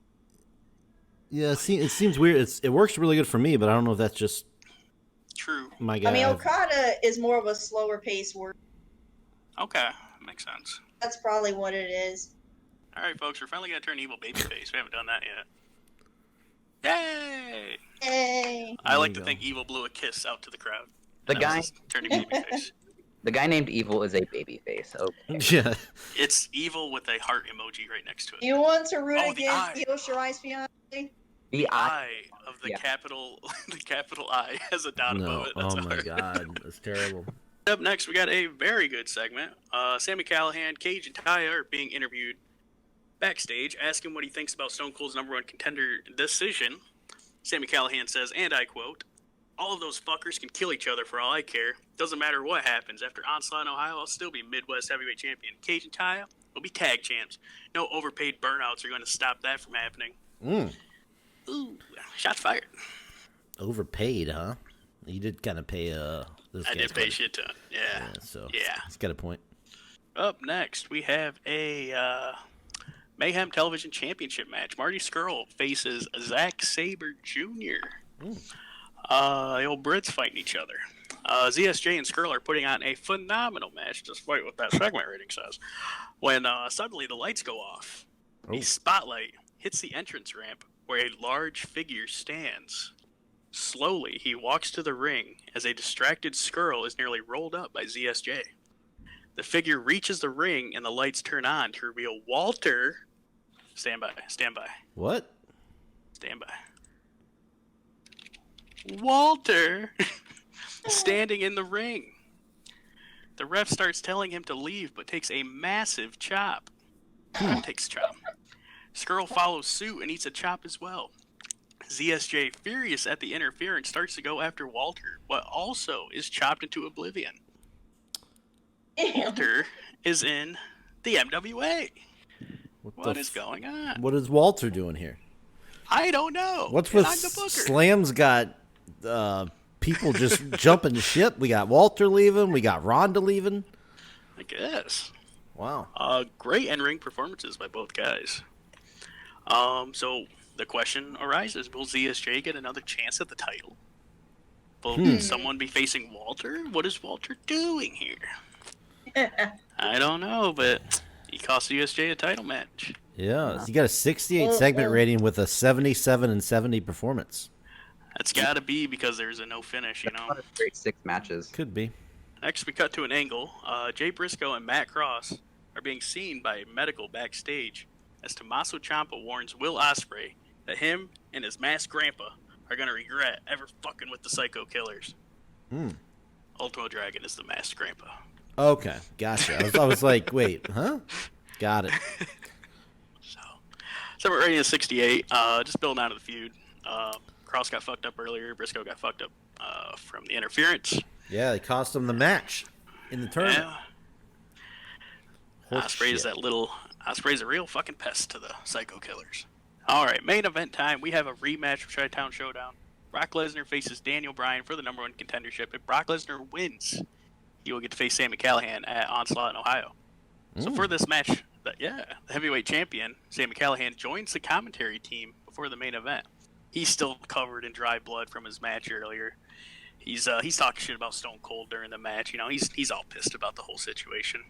Yeah, it seems weird. It works really good for me, but I don't know if that's just true. My guy. I mean, Okada is more of a slower pace work. Okay, makes sense. That's probably what it is. All right, folks, we're finally gonna turn Evil babyface. We haven't done that yet. Yay! Hey. I like to think Evil blew a kiss out to the crowd. The guy turning babyface. The guy named Evil is a babyface. Okay. Yeah. It's Evil with a heart emoji right next to it. You want to root the against eye. Io Shirai's fiance? The I of the capital, the capital I has a dot above it. That's oh my hard. god, that's terrible. Up next, we got a very good segment. Sami Callihan, Cage, and Taya are being interviewed backstage, asking what he thinks about Stone Cold's number one contender decision. Sami Callihan says, and I quote, "All of those fuckers can kill each other for all I care. Doesn't matter what happens. After Onslaught in Ohio, I'll still be Midwest Heavyweight Champion. Cage and Taya will be tag champs. No overpaid burnouts are going to stop that from happening." Ooh, shots fired. Overpaid, huh? You did kind of pay those I did pay a shit ton. Yeah. So yeah. He's got a point. Up next, we have a Mayhem Television Championship match. Marty Scurll faces Zack Sabre Jr. The old Brits fighting each other. ZSJ and Scurll are putting on a phenomenal match, despite what that segment rating says. When suddenly the lights go off, a spotlight hits the entrance ramp where a large figure stands. Slowly, he walks to the ring as a distracted Scurll is nearly rolled up by ZSJ. The figure reaches the ring and the lights turn on to reveal Walter. Stand by. What? Stand by. Walter standing in the ring. The ref starts telling him to leave, but takes a massive chop. Skrull follows suit and eats a chop as well. ZSJ, furious at the interference, starts to go after Walter, but also is chopped into oblivion. Walter is in the MWA. What is going on? What is Walter doing here? I don't know. What's with I'm the booker. Slam's got people just jumping ship? We got Walter leaving. We got Rhonda leaving. I guess. Wow. Great in-ring performances by both guys. So the question arises, will ZSJ get another chance at the title? Will someone be facing Walter? What is Walter doing here? I don't know, but he cost ZSJ a title match. Yeah, he got a 68 segment rating with a 77 and 70 performance. That's got to be because there's a no finish, you know. Great 6 matches. Could be. Next, we cut to an angle. Jay Briscoe and Matt Cross are being seen by medical backstage as Tommaso Ciampa warns Will Ospreay that him and his masked grandpa are going to regret ever fucking with the Psycho Killers. Ultimo Dragon is the masked grandpa. Okay, gotcha. I was like, wait, huh? Got it. So we're rating at 68. Just building out of the feud. Cross got fucked up earlier. Briscoe got fucked up from the interference. Yeah, they cost him the match in the tournament. Yeah. Ospreay's Ospreay's a real fucking pest to the Psycho Killers. All right, main event time. We have a rematch of Chi-Town Showdown. Brock Lesnar faces Daniel Bryan for the #1 contendership. If Brock Lesnar wins, he will get to face Sami Callihan at Onslaught in Ohio. So for this match, the heavyweight champion, Sami Callihan, joins the commentary team before the main event. He's still covered in dry blood from his match earlier. He's talking shit about Stone Cold during the match. You know, he's all pissed about the whole situation.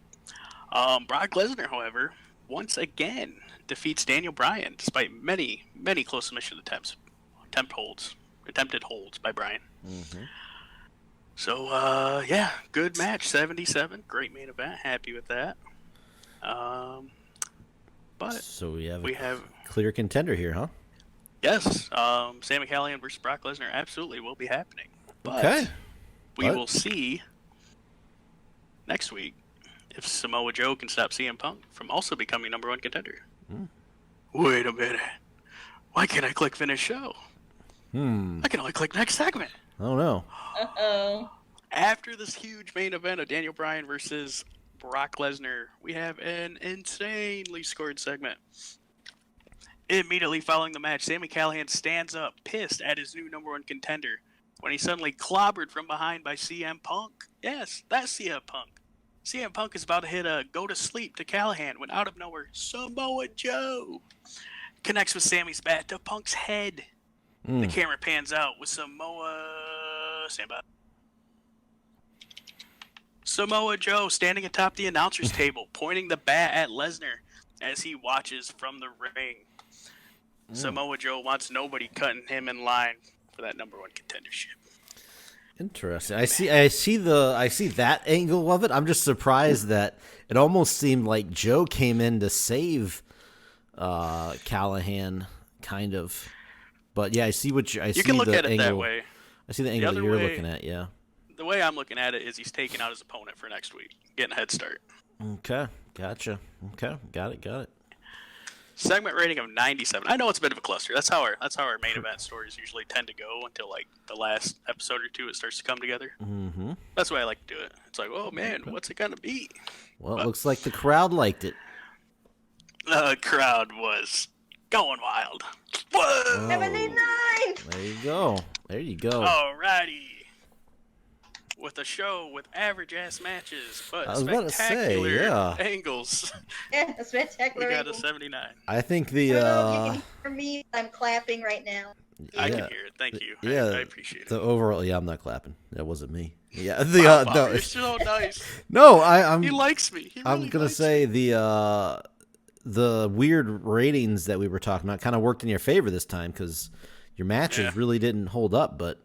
Brock Lesnar, however, once again defeats Daniel Bryan despite many close submission attempted holds by Bryan. So good match, 77, great main event. Happy with that. But so we have a clear contender here, huh? Yes, Sami Callihan versus Brock Lesnar absolutely will be happening. But we will see next week if Samoa Joe can stop CM Punk from also becoming #1 contender. Wait a minute. Why can't I click finish show? I can only click next segment. Oh no. Uh-oh. After this huge main event of Daniel Bryan versus Brock Lesnar, we have an insanely scored segment. Immediately following the match, Sami Callihan stands up, pissed at his new #1 contender, when he's suddenly clobbered from behind by CM Punk. Yes, that's CM Punk. CM Punk is about to hit a go to sleep to Callihan when out of nowhere, Samoa Joe connects with Sammy's bat to Punk's head. The camera pans out with Samoa Joe standing atop the announcer's table, pointing the bat at Lesnar as he watches from the ring. Samoa Joe wants nobody cutting him in line for that #1 contendership. Interesting. I see that angle of it. I'm just surprised that it almost seemed like Joe came in to save Callihan, kind of. But yeah, I see what you can look at it that way. I see the angle that you're looking at. Yeah. The way I'm looking at it is he's taking out his opponent for next week, getting a head start. Okay, gotcha. Okay, got it. Segment rating of 97. I know it's a bit of a cluster. That's how our main event stories usually tend to go until like the last episode or two. It starts to come together. That's the way I like to do it. It's like, oh man, what's it gonna be? Well, it looks like the crowd liked it. The crowd was going wild. Whoa! 79! There you go. Alrighty. With a show with average-ass matches, but I was about to say, angles. Yeah, a spectacular We got angle. a 79. I think I don't know if you can hear me. I'm clapping right now. I can hear it. Thank you. Yeah, I appreciate it. the overall. Yeah, I'm not clapping. That wasn't me. Yeah, Wow, no, you're so nice. no. I'm. He likes me. He really I'm gonna likes say me. the weird ratings that we were talking about kind of worked in your favor this time because your matches really didn't hold up, but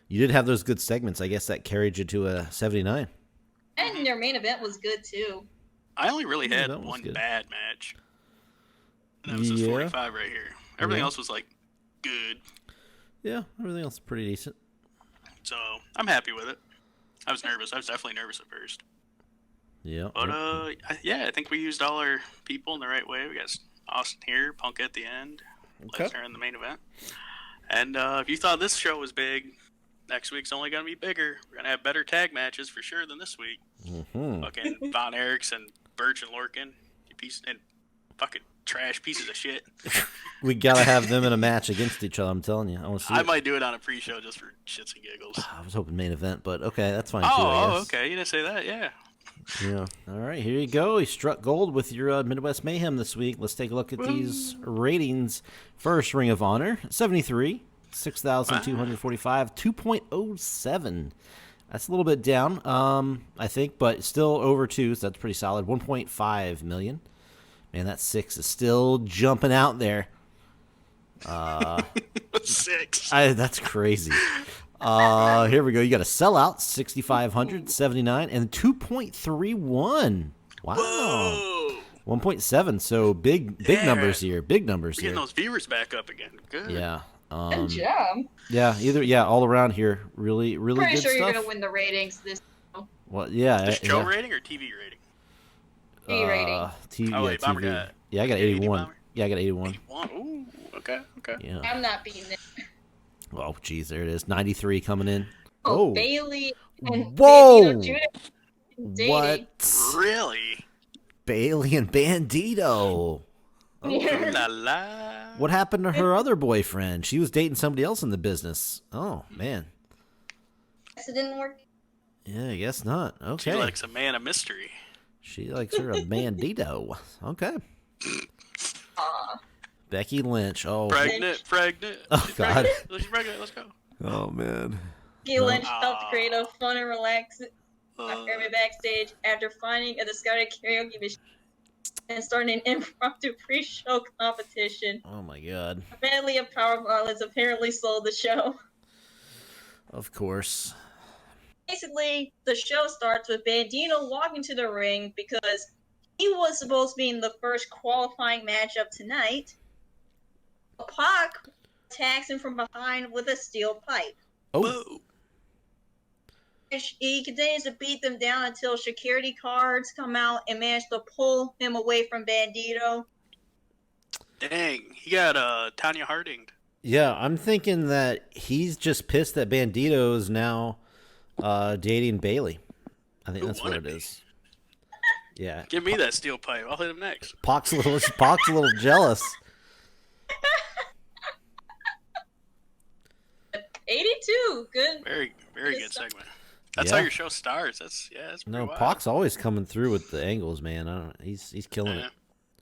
you did have those good segments. I guess that carried you to a 79. And your main event was good too. I only really had that was one good. bad match. And that was this 45 right here. Everything else was like good. Yeah, everything else is pretty decent. So I'm happy with it. I was nervous. I was definitely nervous at first. Yeah. But I think we used all our people in the right way. We got Austin here, Punk at the end, Okay. Lesnar in the main event. And if you thought this show was big, next week's only going to be bigger. We're going to have better tag matches for sure than this week. Mm-hmm. Fucking Von Erichs and Birch and Lorcan, and fucking trash pieces of shit. We gotta have them in a match against each other. I'm telling you, I want to see. I might do it on a pre-show just for shits and giggles. I was hoping main event, but okay, that's fine too. I guess. Okay, you didn't say that, yeah. Yeah. All right, here you go. You struck gold with your Midwest Mayhem this week. Let's take a look at these ratings. First, Ring of Honor, 73, 6,245, 2.07. That's a little bit down, I think, but still over 2, so that's pretty solid. 1.5 million. Man, that 6 is still jumping out there. 6. That's crazy. Here we go. You got a sellout, 6,500, 79, and 2.31. Wow. Whoa. 1.7. So big numbers here. Big numbers We're here. getting those viewers back up again. Good. Yeah. Good job. Yeah. All around here, really Pretty good sure stuff. you're gonna win the ratings this Well, yeah. Is show yeah. rating or TV rating? TV rating. TV, Oh, wait, yeah, Bomber TV. got Yeah, I got 80 81. Bomber? Yeah, I got 81. 81. Ooh, okay. Yeah. I'm not beating it. Oh, geez, there it is. 93 coming in. Oh, Oh. Bailey and Whoa. Bandito Judah dating. What? Really? Bailey and Bandito. Yeah. La la. What happened to her other boyfriend? She was dating somebody else in the business. Oh, man. Guess it didn't work. Yeah, I guess not. Okay. She likes a man of mystery. She likes her a Bandito. Okay. Becky Lynch. Oh, Pregnant. Oh, God. She's pregnant. Let's go. Oh, man. Becky Lynch helped create a fun and relaxing Uh, environment backstage after finding a discarded karaoke machine and starting an impromptu pre-show competition. Oh, my God. Badly of power violence apparently sold the show. Of course. Basically, the show starts with Bandito walking to the ring because he was supposed to be in the first qualifying matchup tonight. Pac attacks him from behind with a steel pipe. Oh, whoa. He continues to beat them down until security guards come out and manage to pull him away from Bandito. Dang. He got Tanya Harding. yeah. I'm thinking that he's just pissed that Bandito is now dating Bailey. I think Who that's what it wanted me? is. Yeah. Give me that steel pipe. I'll hit him next. Pac's a little jealous. 82, good. Very Good good stuff. segment. That's Yeah. how your show starts. That's pretty No, wild. Pac's always coming through with the angles, man. I don't, he's killing Yeah. it.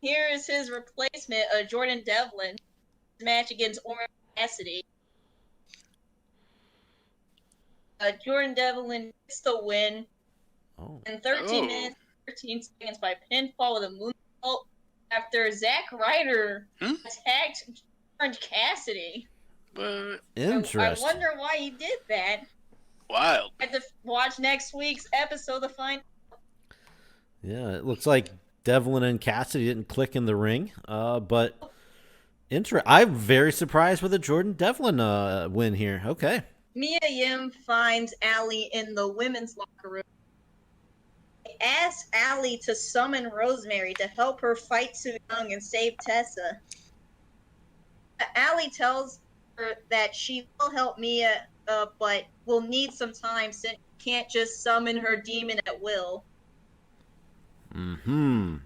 Here is his replacement, Jordan Devlin, match against Orange Cassidy. Jordan Devlin gets the win Oh, in 13 Oh. minutes, 13 seconds by pinfall with a moonsault after Zack Ryder attacked Orange Cassidy. But interesting. I wonder why he did that. wild. I have to watch next week's episode to find. Yeah, it looks like Devlin and Cassidy didn't click in the ring, but I'm very surprised with a Jordan Devlin win here. Okay. Mia Yim finds Allie in the women's locker room. They ask Allie to summon Rosemary to help her fight Su Yung and save Tessa. Allie tells her that she will help Mia, but will need some time since she can't just summon her demon at will. Mm-hmm.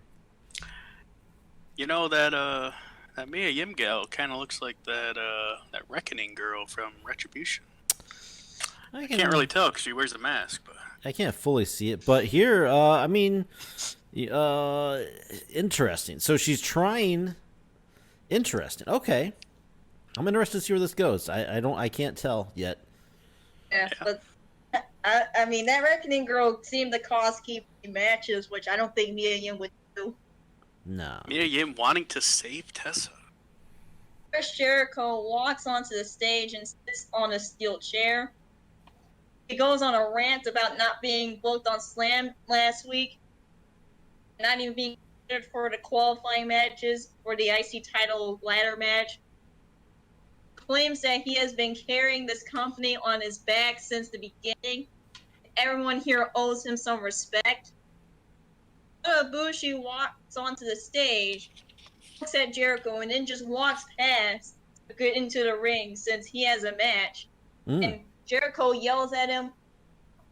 You know that Mia Yim gal kind of looks like that Reckoning girl from Retribution. I Can't really tell because she wears a mask, but I can't fully see it, but here, I mean, interesting. So she's trying. Interesting. Okay, I'm interested to see where this goes. I can't tell yet. Yeah, but I mean that Reckoning girl seemed to cause keep matches, which I don't think Mia Yim would do. No. Mia Yim wanting to save Tessa. Chris Jericho walks onto the stage and sits on a steel chair. He goes on a rant about not being booked on Slam last week, not even being considered for the qualifying matches for the IC title ladder match. Claims that he has been carrying this company on his back since the beginning. Everyone here owes him some respect. Ibushi walks onto the stage looks at Jericho and then just walks past to get into the ring since he has a match. And Jericho yells at him,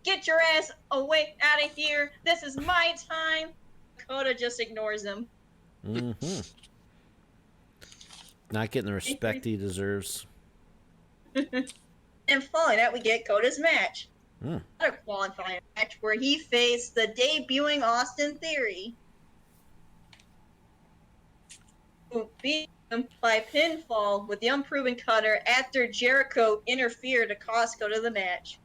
"Get your ass away out of here. This is my time." Dakota just ignores him. Not getting the respect he deserves. And following that, we get Coda's match. Another qualifying match where he faced the debuting Austin Theory, who beat him by pinfall with the unproven cutter after Jericho interfered to cost Coda the match.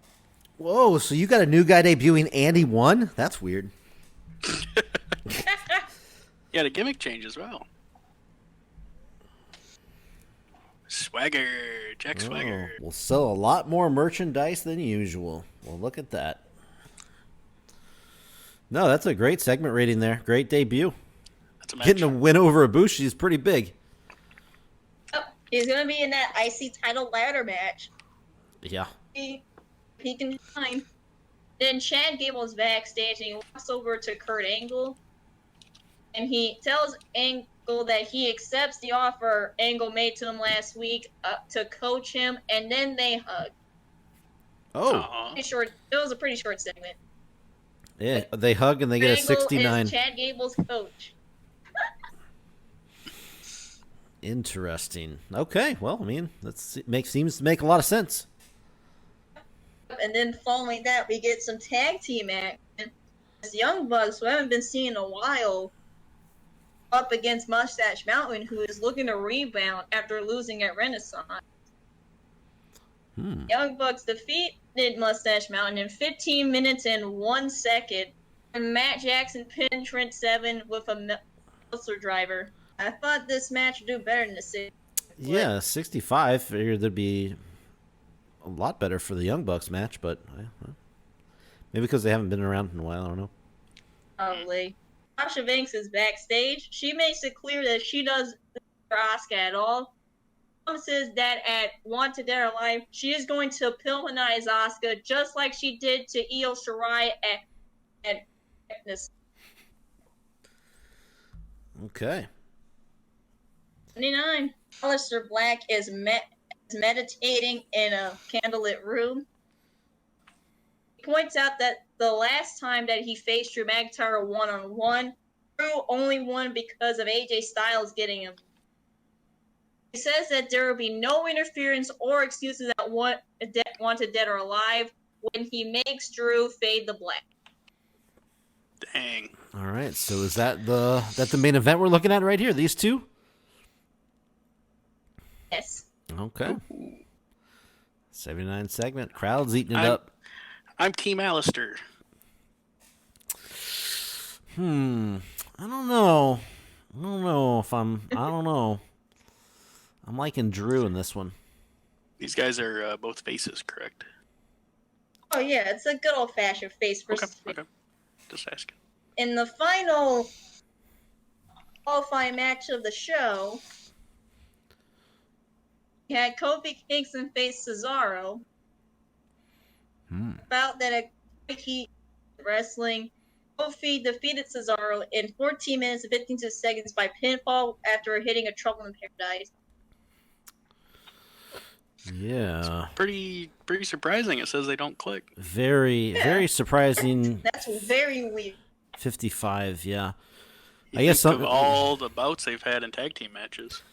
Whoa, so you got a new guy debuting and he won? That's weird. Yeah, the gimmick change as well. Swagger, Jack Swagger. We'll sell a lot more merchandise than usual. Well, look at that. No, that's a great segment rating there. Great debut. That's a match. Getting a win over Ibushi is pretty big. Oh, he's going to be in that IC title ladder match. Yeah. He can shine. Then Chad Gable's backstage and he walks over to Kurt Angle. And he tells Angle that he accepts the offer Angle made to him last week to coach him, and then they hug. Oh. Pretty short. It was a pretty short segment. Yeah, they hug and they get a 69. Is Chad Gable's coach. Interesting. Okay, well, I mean, seems to make a lot of sense. And then following that, we get some tag team action. As Young Bucks, who I haven't been seeing in a while, up against Mustache Mountain, who is looking to rebound after losing at Renaissance. Young Bucks defeated Mustache Mountain in 15 minutes and 1 second. And Matt Jackson pinned Trent Seven with a Meltzer driver. I thought this match would do better than the 60. Yeah, 65. Figured there'd be a lot better for the Young Bucks match, but maybe because they haven't been around in a while. I don't know. Probably. Sasha Banks is backstage. She makes it clear that she doesn't for Asuka at all. Promises that at Wanted Dead or Alive, she is going to Pillmanize Asuka just like she did to Io Shirai at this. Okay. 29. Aleister Black is meditating in a candlelit room. He points out that the last time that he faced Drew McIntyre one-on-one, Drew only won because of AJ Styles getting him. He says that there will be no interference or excuses at Wanted Dead or Alive when he makes Drew fade the black. Dang. All right, so is that the main event we're looking at right here? These two? Yes. Okay. 79 segment. Crowd's eating it up. I'm Team Aleister. I don't know. I don't know. I'm liking Drew in this one. These guys are both faces, correct? Oh, yeah, it's a good old-fashioned face versus face. Okay. Just asking. In the final qualifying match of the show, we had Kofi Kingston face Cesaro. About that at Heat Wrestling, Kofi defeated Cesaro in 14 minutes and 15 seconds by pinfall after hitting a Trouble in Paradise. Yeah. Pretty surprising. It says they don't click. Very surprising. That's very weird. 55, yeah. I guess of all the bouts they've had in tag team matches.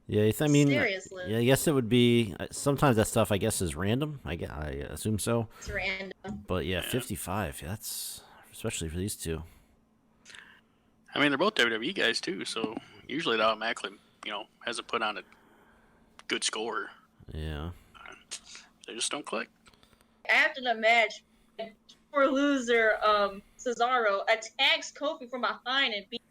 Yeah, I mean, seriously. Yeah, I guess it would be. Sometimes that stuff, I guess, is random. I assume so. It's random. But yeah, 55. Yeah, that's especially for these two. I mean, they're both WWE guys too, so usually that automatically, hasn't put on a good score. Yeah. They just don't click. After the match, poor loser Cesaro attacks Kofi from behind and beats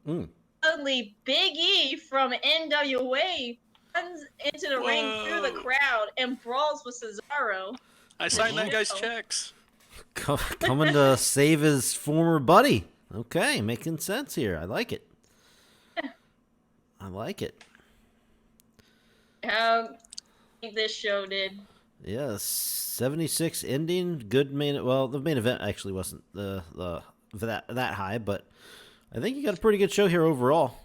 him. Suddenly, Big E from NWA runs into the ring through the crowd and brawls with Cesaro. I signed that guy's checks. Coming to save his former buddy. Okay, making sense here. I like it. How this show did. Yeah, 76 ending. Good main. Well, the main event actually wasn't that high, but I think you got a pretty good show here overall.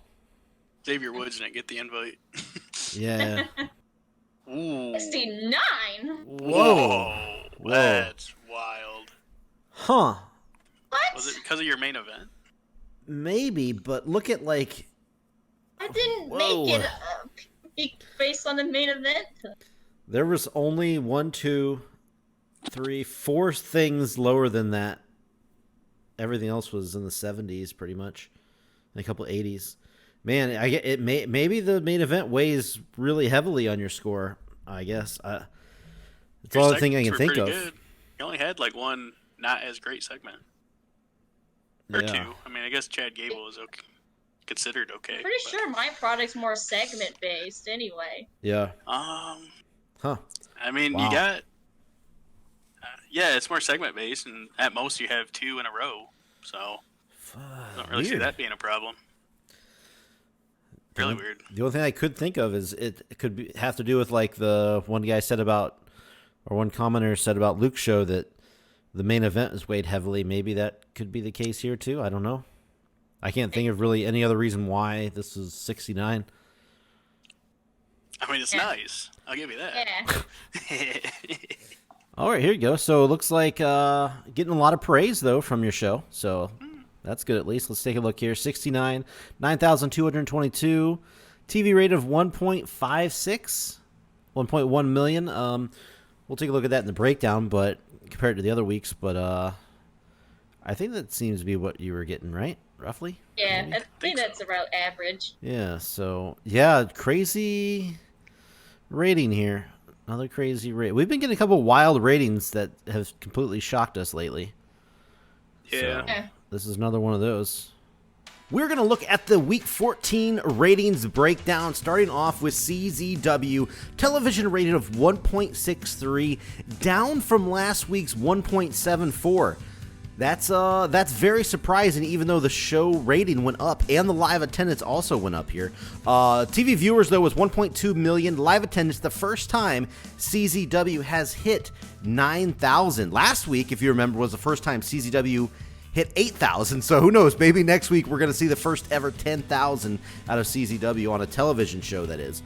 Xavier Woods didn't get the invite. Yeah. Ooh. 69? Whoa. That's wild. Huh. What? Was it because of your main event? Maybe, but look at like. I didn't Whoa. make it based on the main event. There was only 1, 2, 3, 4 things lower than that. Everything else was in the 70s, pretty much, and a couple 80s. Man, I get it. Maybe the main event weighs really heavily on your score. I guess it's the only thing I can think of. Good. You only had like one not as great segment, or two. I mean, I guess Chad Gable is okay, considered okay. Pretty sure my product's more segment based anyway. Yeah. Huh. I mean, Wow. you got. Yeah, it's more segment based, and at most you have 2 in a row. So I don't really see that being a problem. Really weird. The only thing I could think of is it could have to do with like the one guy said about, or one commenter said about Luke's show that the main event is weighed heavily. Maybe that could be the case here too. I don't know. I can't think of really any other reason why this is 69. I mean, it's nice. I'll give you that. Yeah. All right, here you go. So it looks like getting a lot of praise, though, from your show. So that's good at least. Let's take a look here. 69, 9,222. TV rate of 1.56, 1.1 million. We'll take a look at that in the breakdown, but compared to the other weeks. But I think that seems to be what you were getting, right? Roughly? Yeah, maybe? I think that's about average. Yeah, so, yeah, crazy rating here. Another crazy rate. We've been getting a couple wild ratings that have completely shocked us lately. Yeah. So, this is another one of those. We're going to look at the Week 14 ratings breakdown, starting off with CZW. Television rating of 1.63, down from last week's 1.74. That's very surprising, even though the show rating went up and the live attendance also went up here. TV viewers, though, was 1.2 million. Live attendance, the first time CZW has hit 9,000. Last week, if you remember, was the first time CZW hit 8,000. So who knows? Maybe next week we're going to see the first ever 10,000 out of CZW on a television show, that is.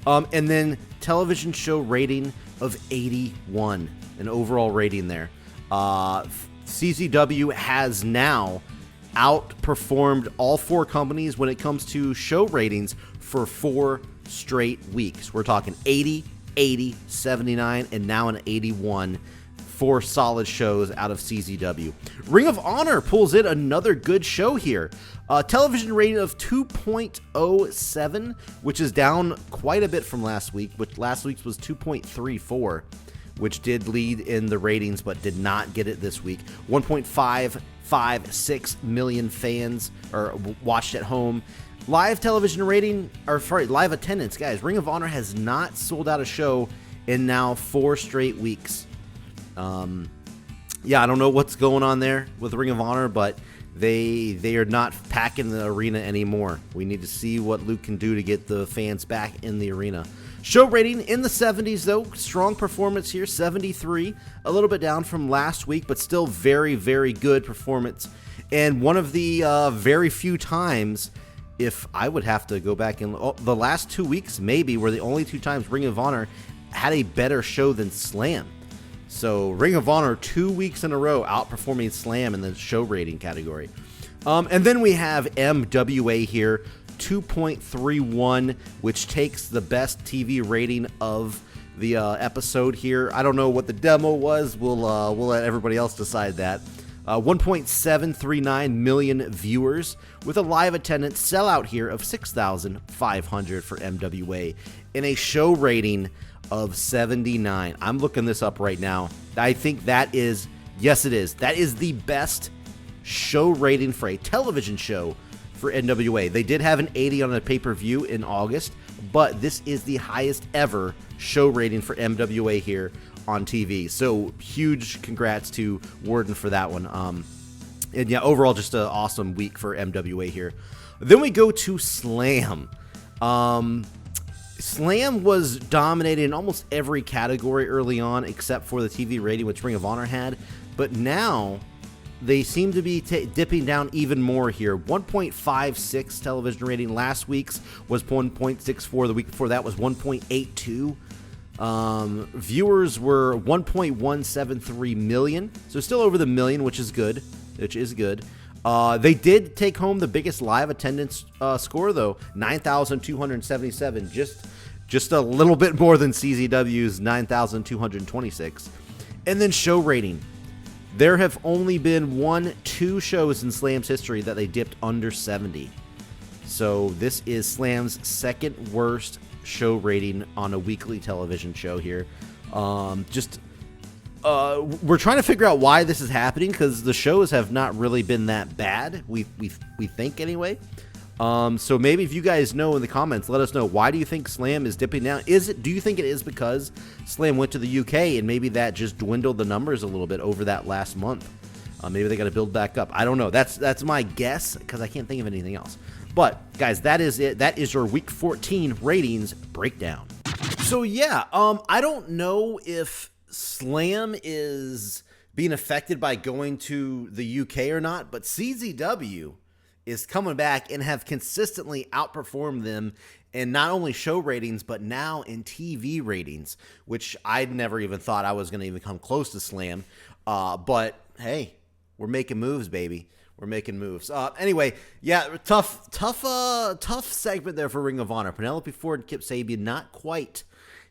And then television show rating of 81, an overall rating there. CZW has now outperformed all 4 companies when it comes to show ratings for 4 straight weeks. We're talking 80, 80, 79, and now an 81. 4 solid shows out of CZW. Ring of Honor pulls in another good show here. Television rating of 2.07, which is down quite a bit from last week, which last week's was 2.34. which did lead in the ratings but did not get it this week. 1.556 million fans or watched at home. Live television rating, or sorry, live attendance, guys. Ring of Honor has not sold out a show in now 4 straight weeks. Yeah, I don't know what's going on there with Ring of Honor, but they are not packing the arena anymore. We need to see what Luke can do to get the fans back in the arena. Show rating in the 70s, though. Strong performance here, 73. A little bit down from last week, but still very, very good performance. And one of the very few times, if I would have to go back and the last 2 weeks maybe were the only 2 times Ring of Honor had a better show than Slam. So Ring of Honor 2 weeks in a row outperforming Slam in the show rating category. And then we have MWA here, 2.31, which takes the best TV rating of the episode here. I don't know what the demo was. We'll let everybody else decide that. 1.739 million viewers with a live attendance sellout here of 6,500 for MWA in a show rating of 79. I'm looking this up right now. I think that is, yes it is, that is the best show rating for a television show for NWA. They did have an 80 on a pay-per-view in August, but this is the highest ever show rating for MWA here on TV. So huge congrats to Warden for that one. And yeah, overall just an awesome week for MWA here. Then we go to Slam. Slam was dominated in almost every category early on except for the TV rating, which Ring of Honor had. But now they seem to be dipping down even more here. 1.56 television rating. Last week's was 1.64. The week before that was 1.82. Viewers were 1.173 million. So still over the million, which is good. They did take home the biggest live attendance score, though, 9,277. Just a little bit more than CZW's 9,226. And then show rating. There have only been 2 shows in Slam's history that they dipped under 70. So this is Slam's second worst show rating on a weekly television show here. We're trying to figure out why this is happening, because the shows have not really been that bad. We think anyway. So maybe if you guys know in the comments, let us know, why do you think Slam is dipping down? Do you think it is because Slam went to the UK and maybe that just dwindled the numbers a little bit over that last month? Maybe they got to build back up. I don't know. That's my guess, because I can't think of anything else. But guys, that is it. That is your Week 14 ratings breakdown. So yeah, I don't know if Slam is being affected by going to the UK or not, but CZW is coming back and have consistently outperformed them in not only show ratings, but now in TV ratings, which I'd never even thought I was going to even come close to Slam. But hey, we're making moves, baby. We're making moves. Anyway, yeah, tough segment there for Ring of Honor. Penelope Ford and Kip Sabian, not quite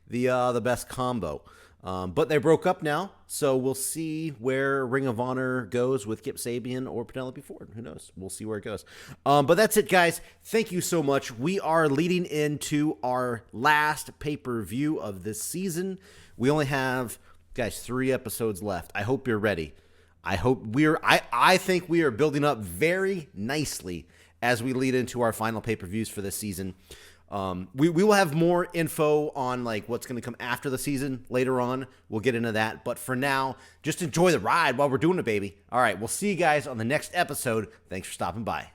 the best combo. But they broke up now, so we'll see where Ring of Honor goes with Kip Sabian or Penelope Ford. Who knows? We'll see where it goes. But that's it, guys. Thank you so much. We are leading into our last pay-per-view of this season. We only have, guys, 3 episodes left. I hope you're ready. I think we are building up very nicely as we lead into our final pay-per-views for this season. We will have more info on like what's going to come after the season later on. We'll get into that. But for now, just enjoy the ride while we're doing it, baby. All right, we'll see you guys on the next episode. Thanks for stopping by.